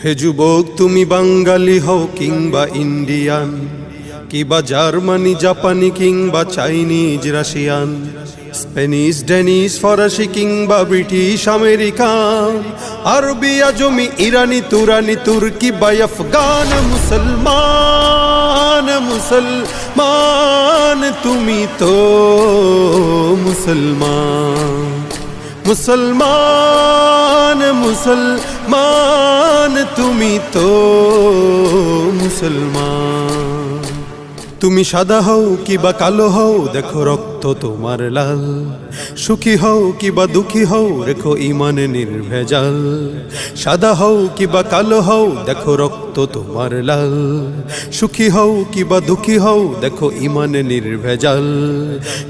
হে যুবক, তুমি বাঙালি হও কিংবা ইন্ডিয়ান, কিবা জার্মানি জাপানি কিংবা চাইনিজ রাশিয়ান, স্প্যানিশ ডেনিশ ফরাসি কিংবা ব্রিটিশ আমেরিকান, আরবি আজমি ইরানি তুরানি তুর্কি বা আফগান, মুসলমান মুসলমান তুমি তো মুসলমান। মুসলমান মুসলমান তুমি তো মুসলমান। তুমি সাদা হও কিবা কালো হও, দেখো রক্ত তোমার লাল। সুখী হও কিবা দুঃখী হও, রেখো ইমানে নির্ভেজাল। সাদা হও কিবা কালো হও, দেখো রক্ত তোমার লাল। সুখী হও কিবা দুঃখী হও, দেখো ইমানে নির্ভেজাল।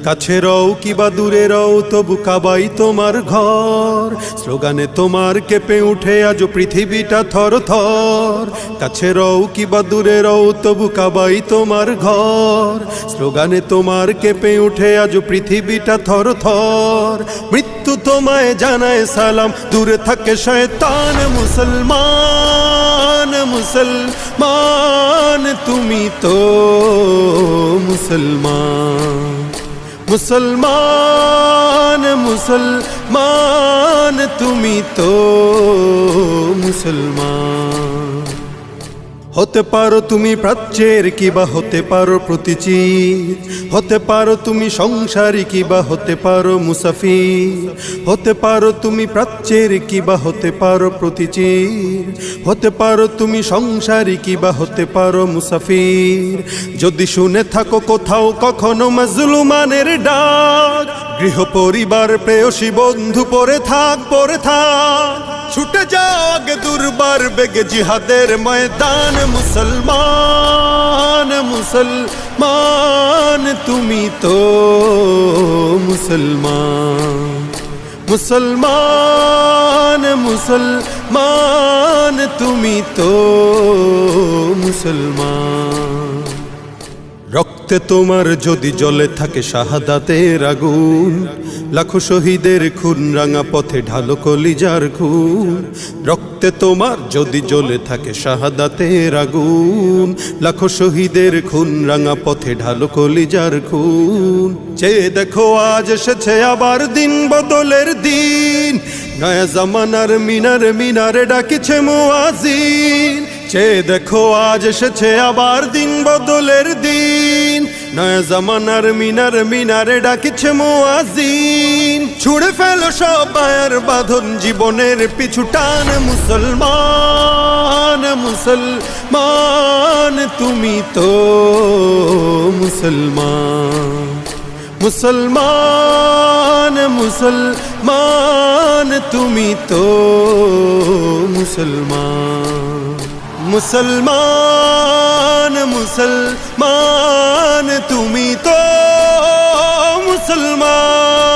কাছে রও কিবা দূরে রও, তবু কাবাই তোমার ঘর। স্লোগানে তোমার কেঁপে উঠে আজ পৃথিবীটা থর থর। কাছে রও কিবা দূরে রও, তবু কাবাই তোমার ঘর। স্লোগানে তোমার কেঁপে উঠে আজ পৃথিবীটা থর থর। মৃত্যু তোমায় জানায় সালাম, দূরে থাকে শয়তান। মুসলমান মুসলমান তুমি তো মুসলমান। মুসলমান মুসলমান তুমি তো মুসলমান। হতে পারো তুমি প্রাচ্যের কিবা হতে পারো প্রতিচির, হতে পারো তুমি সংসারী কিবা হতে পারো মুসাফির। হতে পারো তুমি প্রাচ্যের কিবা হতে পারো প্রতিচির, হতে পারো তুমি সংসারী কিবা হতে পারো মুসাফির। যদি শুনে থাকো কোথাও কখনো মাজলুমানের ডাক, গৃহ পরিবার প্রেয়সী বন্ধু পড়ে থাক পড়ে থাক। ছুটে যাও আগে দুর্বার বেগে জিহাদের ময়দান। মুসলমান মুসলমান তুমি তো মুসলমান। মুসলমান মুসলমান তুমি তো মুসলমান। রক্তে তোমার যদি জ্বলে থাকে শাহাদাতের আগুন, লাখো শহীদের খুন রাঙা পথে ঢালো কলিজার খুন। রক্তে তোমার যদি জ্বলে থাকে শাহাদাতের আগুন, লাখো শহীদের খুন রাঙা পথে ঢালো কলিজার খুন। চেয়ে দেখো আজ এসেছে আবার দিন বদলের দিন, নয়া জামানার মিনারে মিনারে ডাকিছে মুয়াজ্জিন। চেয়ে দেখো আজ এসেছে আবার দিন বদলের দিন, নয়া জামানার মিনারে মিনারে ডাকিছে মুয়াজ্জিন। ছুড়ে ফেলো সব মায়ার বাঁধন, জীবনের পিছু টান। মুসলমান মুসলমান তুমি তো মুসলমান। মুসলমান মুসলমান তুমি তো মুসলমান। মুসলমান মুসলমান তুমি তো মুসলমান।